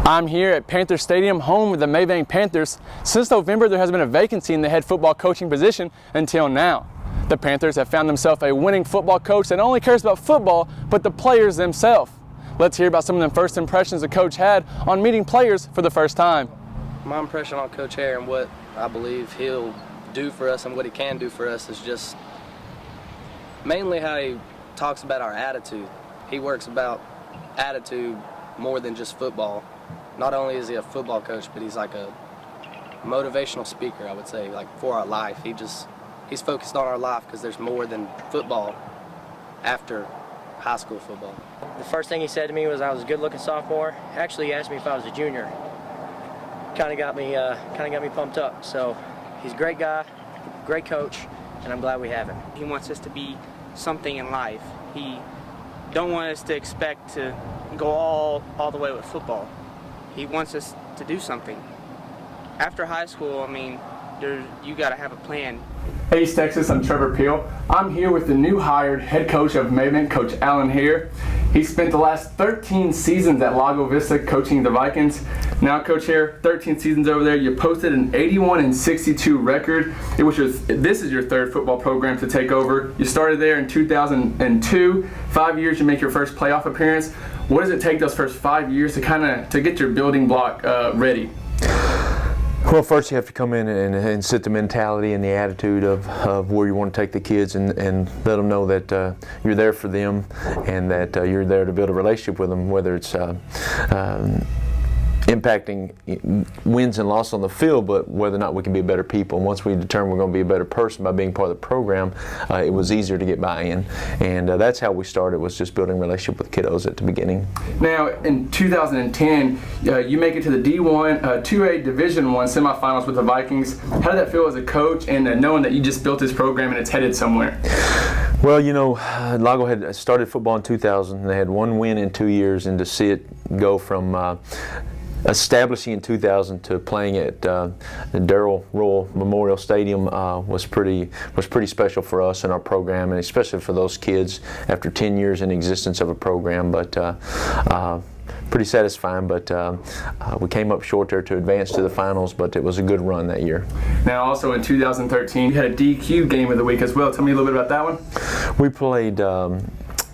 I'm here at Panther Stadium, home of the Mabank Panthers. Since November, there has been a vacancy in the head football coaching position until now. The Panthers have found themselves a winning football coach that not only cares about football, but the players themselves. Let's hear about some of the first impressions the coach had on meeting players for the first time. My impression on Coach Haire and what I believe he'll do for us and what he can do for us is just mainly how he talks about our attitude. He works about attitude more than just football. Not only is he a football coach, but he's like a motivational speaker, I would say, like for our life. He's focused on our life because there's more than football after high school football. The first thing he said to me was I was a good-looking sophomore. Actually, he asked me if I was a junior. Kind of got me pumped up. So he's a great guy, great coach, and I'm glad we have him. He wants us to be something in life. He don't want us to expect to go all the way with football. He wants us to do something. After high school, I mean, you got to have a plan. Hey East Texas, I'm Trevor Peel. I'm here with the new hired head coach of Mabank, Coach Alan Haire. He spent the last 13 seasons at Lago Vista coaching the Vikings. Now, Coach Haire, 13 seasons over there. You posted an 81-62 record. This is your third football program to take over. You started there in 2002. 5 years, you make your first playoff appearance. What does it take those first 5 years to get your building block ready? Well, first you have to come in and set the mentality and the attitude of where you want to take the kids and let them know that you're there for them and that you're there to build a relationship with them, whether it's impacting wins and losses on the field, but whether or not we can be better people. And once we determine we're going to be a better person by being part of the program, it was easier to get buy-in. And that's how we started, was just building a relationship with kiddos at the beginning. Now, in 2010, you make it to the D1, 2A Division I semifinals with the Vikings. How did that feel as a coach and knowing that you just built this program and it's headed somewhere? Well, you know, Lago had started football in 2000. They had one win in 2 years, and to see it go from establishing in 2000 to playing at the Darrell Royal Memorial Stadium was pretty special for us and our program, and especially for those kids after 10 years in existence of a program. But pretty satisfying. But we came up short there to advance to the finals, but it was a good run that year. Now, also in 2013, you had a DQ game of the week as well. Tell me a little bit about that one. We played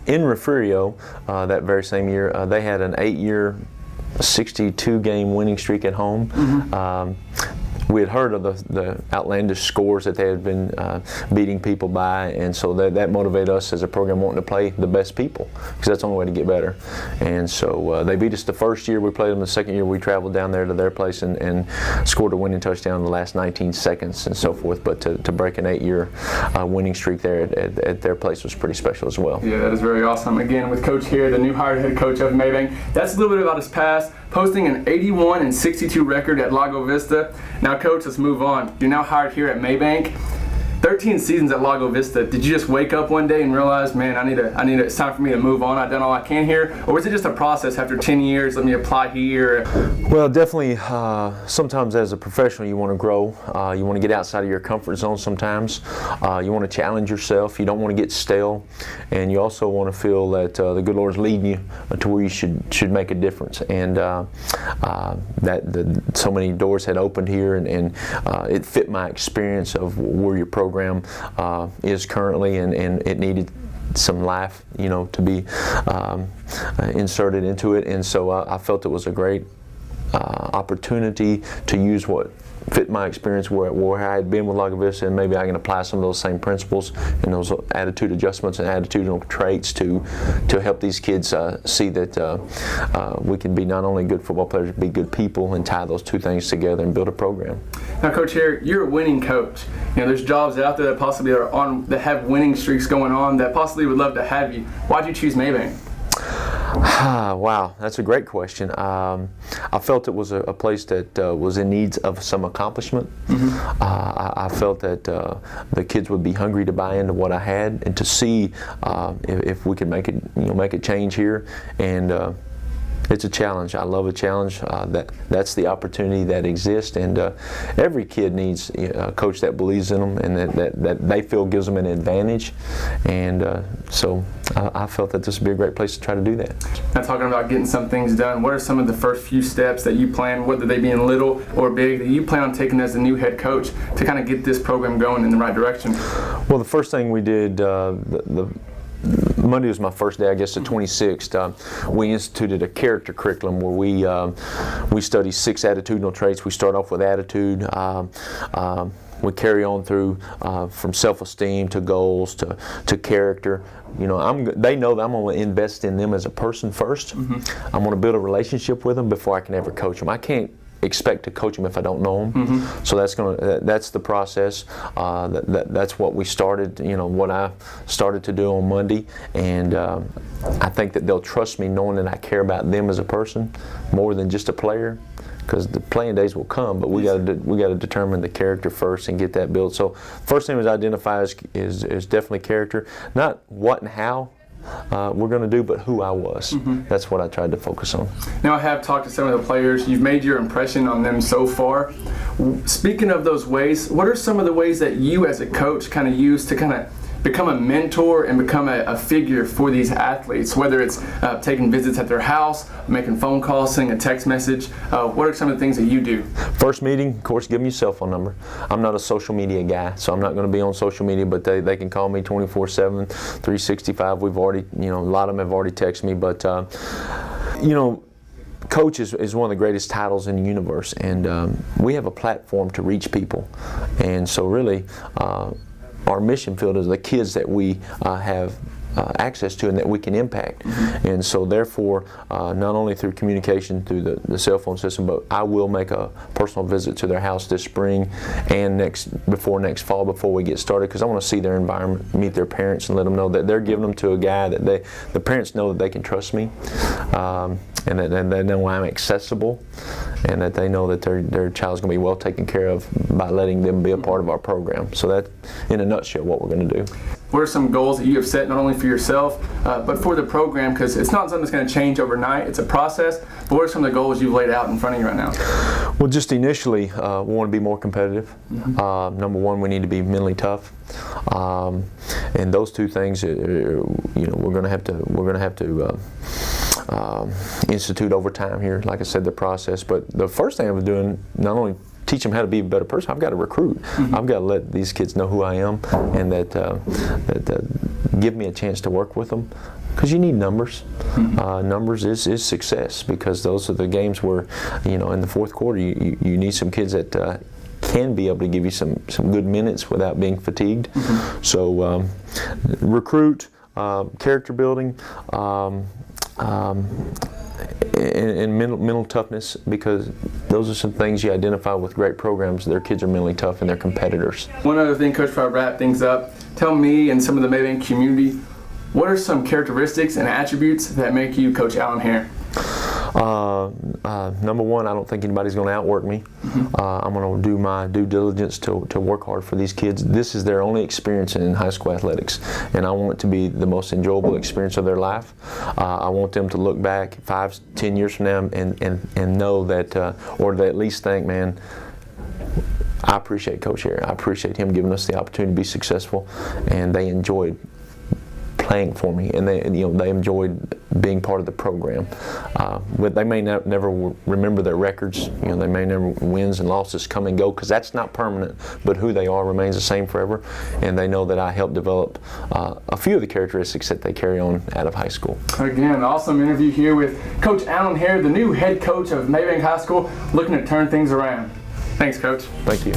in Refugio that very same year. They had an 8-year 62-game winning streak at home. We had heard of the outlandish scores that they had been beating people by, and so that motivated us as a program wanting to play the best people, because that's the only way to get better. And so they beat us the first year we played them. The second year we traveled down there to their place and scored a winning touchdown in the last 19 seconds and so forth. But to break an 8-year winning streak there at their place was pretty special as well. Yeah, that is very awesome. Again, with Coach Haire, the new hired head coach of Mabank. That's a little bit about his past, posting an 81-62 record at Lago Vista. Now, Coach, let's move on. You're now hired here at Mabank. 13 seasons at Lago Vista. Did you just wake up one day and realize, man, it's time for me to move on. I've done all I can here? Or was it just a process after 10 years, let me apply here? Well, definitely, sometimes as a professional you want to grow. You want to get outside of your comfort zone sometimes. You want to challenge yourself. You don't want to get stale. And you also want to feel that the good Lord's leading you to where you should make a difference. And so many doors had opened here, and it fit my experience of where your program is currently, and it needed some life, to be inserted into it. And so I felt it was a great opportunity to use what fit my experience where I had been with Lago Vista, and maybe I can apply some of those same principles and those attitude adjustments and attitudinal traits to help these kids see that we can be not only good football players, but be good people, and tie those two things together and build a program. Now, Coach Haire, you're a winning coach. There's jobs out there that possibly that have winning streaks going on that possibly would love to have you. Why'd you choose Mabank? Wow, that's a great question. I felt it was a place that was in need of some accomplishment. I felt that the kids would be hungry to buy into what I had and to see if we could make a change here. And It's a challenge. I love a challenge. That's the opportunity that exists, and every kid needs a coach that believes in them and that they feel gives them an advantage. And so I felt that this would be a great place to try to do that. Now, talking about getting some things done, what are some of the first few steps that you plan, whether they be in little or big, that you plan on taking as the new head coach to kind of get this program going in the right direction? Well, the first thing we did, Monday was my first day, I guess, the 26th. We instituted a character curriculum where we study 6 attitudinal traits. We start off with attitude. We carry on through from self-esteem to goals to character. You know, they know that I'm going to invest in them as a person first. I'm going to build a relationship with them before I can ever coach them. I can't expect to coach them if I don't know them. So that's the process. That's what we started. You know, what I started to do on Monday, and I think that they'll trust me knowing that I care about them as a person more than just a player. Because the playing days will come, but we got to determine the character first and get that built. So first thing was identify is definitely character, not what and how we're going to do, but who I was. That's what I tried to focus on. Now, I have talked to some of the players. You've made your impression on them so far. Speaking of those ways, what are some of the ways that you as a coach kind of use to kind of become a mentor and become a figure for these athletes, whether it's taking visits at their house, making phone calls, sending a text message? What are some of the things that you do? First meeting, of course, give them your cell phone number. I'm not a social media guy, so I'm not going to be on social media, but they can call me 24/7, 365. We've already, you know, a lot of them have already texted me, but you know, coach is one of the greatest titles in the universe, and we have a platform to reach people, and so really our mission field is the kids that we have access to and that we can impact. And so therefore, not only through communication through the cell phone system, but I will make a personal visit to their house this spring and before next fall before we get started, because I want to see their environment, meet their parents, and let them know that they're giving them to a guy that the parents know that they can trust me, and that they know I'm accessible, and that they know that their child's going to be well taken care of by letting them be a part of our program. So that, in a nutshell, what we're going to do. What are some goals that you have set, not only for yourself, but for the program? Because it's not something that's going to change overnight. It's a process. But what are some of the goals you've laid out in front of you right now? Well, just initially, we want to be more competitive. Number one, we need to be mentally tough. And those two things, you know, we're going to have to institute over time here. Like I said, the process. But the first thing I was doing, not only teach them how to be a better person, I've got to recruit. I've got to let these kids know who I am, and that give me a chance to work with them, because you need numbers. Numbers is success, because those are the games where, you know, in the fourth quarter you need some kids that can be able to give you some good minutes without being fatigued. So recruit, character building, and mental toughness, because those are some things you identify with great programs. Their kids are mentally tough and they're competitors. One other thing, Coach, before I wrap things up, tell me and some of the Mabank community, what are some characteristics and attributes that make you Coach Alan Haire? Number one, I don't think anybody's going to outwork me. I'm going to do my due diligence to work hard for these kids. This is their only experience in high school athletics, and I want it to be the most enjoyable experience of their life. I want them to look back 5-10 years from now and know that, or to at least think, man, I appreciate Coach Haire. I appreciate him giving us the opportunity to be successful, and they enjoyed playing for me, and they enjoyed being part of the program. But they may never remember their records. You know, they may never wins and losses come and go, because that's not permanent. But who they are remains the same forever, and they know that I helped develop a few of the characteristics that they carry on out of high school. Again, awesome interview here with Coach Alan Haire, the new head coach of Mabank High School, looking to turn things around. Thanks, Coach. Thank you.